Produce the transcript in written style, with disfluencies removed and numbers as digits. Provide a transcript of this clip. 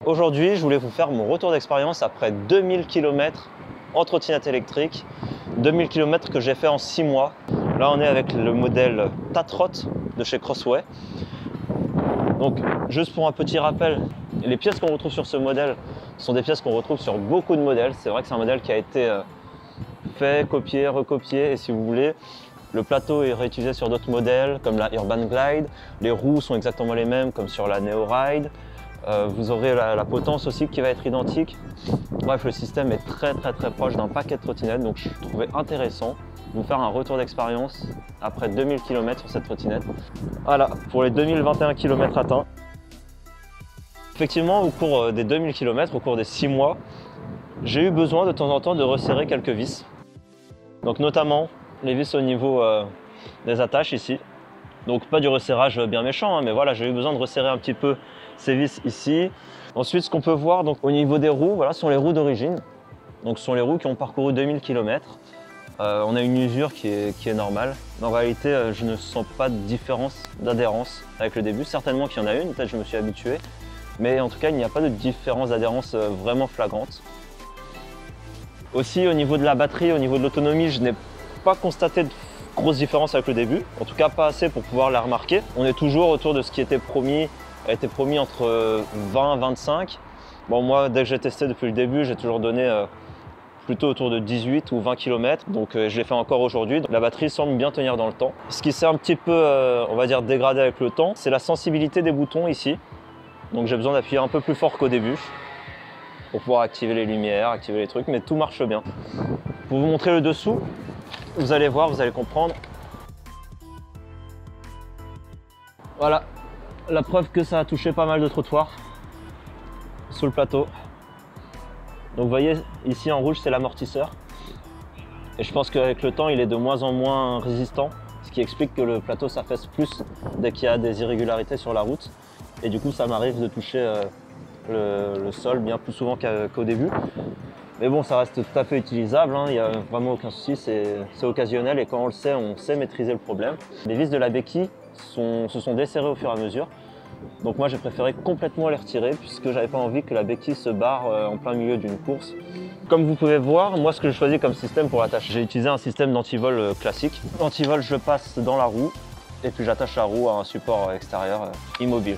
Aujourd'hui, je voulais vous faire mon retour d'expérience après 2000 km en trottinette électrique. 2000 km que j'ai fait en 6 mois. Là, on est avec le modèle Tatrot de chez Crossway. Donc, juste pour un petit rappel, les pièces qu'on retrouve sur ce modèle sont des pièces qu'on retrouve sur beaucoup de modèles. C'est vrai que c'est un modèle qui a été fait, copié, recopié. Et si vous voulez, le plateau est réutilisé sur d'autres modèles comme la Urban Glide. Les roues sont exactement les mêmes comme sur la Neo Ride. Vous aurez la potence aussi qui va être identique. Bref, le système est très proche d'un paquet de trottinettes, donc je trouvais intéressant de vous faire un retour d'expérience après 2000 km sur cette trottinette. Voilà, pour les 2021 km atteints. Effectivement, au cours des 2000 km, au cours des 6 mois, j'ai eu besoin de temps en temps de resserrer quelques vis. Donc notamment les vis au niveau des attaches ici. Donc pas du resserrage bien méchant, hein, mais voilà, j'ai eu besoin de resserrer un petit peu ces vis ici. Ensuite, ce qu'on peut voir donc, au niveau des roues, voilà, ce sont les roues d'origine. Donc ce sont les roues qui ont parcouru 2000 km. On a une usure qui est normale. En réalité, je ne sens pas de différence d'adhérence avec le début. Certainement qu'il y en a une, peut-être je me suis habitué. Mais en tout cas, il n'y a pas de différence d'adhérence vraiment flagrante. Aussi, au niveau de la batterie, au niveau de l'autonomie, je n'ai pas constaté de grosse différence avec le début, en tout cas pas assez pour pouvoir la remarquer. On est toujours autour de ce qui était promis, a été promis entre 20 et 25. Bon, moi, dès que j'ai testé depuis le début, j'ai toujours donné plutôt autour de 18 ou 20 km, donc je l'ai fait encore aujourd'hui. La batterie semble bien tenir dans le temps. Ce qui s'est un petit peu, on va dire, dégradé avec le temps, c'est la sensibilité des boutons ici. Donc j'ai besoin d'appuyer un peu plus fort qu'au début pour pouvoir activer les lumières, activer les trucs, mais tout marche bien. Pour vous montrer le dessous, vous allez voir, vous allez comprendre. Voilà, la preuve que ça a touché pas mal de trottoirs sous le plateau. Donc vous voyez, ici en rouge, c'est l'amortisseur. Et je pense qu'avec le temps, il est de moins en moins résistant, ce qui explique que le plateau s'affaisse plus dès qu'il y a des irrégularités sur la route. Et du coup, ça m'arrive de toucher le sol bien plus souvent qu'au début. Mais bon, ça reste tout à fait utilisable, hein. Il n'y a vraiment aucun souci, c'est occasionnel et quand on sait maîtriser le problème. Les vis de la béquille se sont desserrées au fur et à mesure. Donc moi j'ai préféré complètement les retirer puisque j'avais pas envie que la béquille se barre en plein milieu d'une course. Comme vous pouvez voir, moi ce que j'ai choisi comme système pour l'attache, j'ai utilisé un système d'antivol classique. L'antivol je le passe dans la roue et puis j'attache la roue à un support extérieur immobile.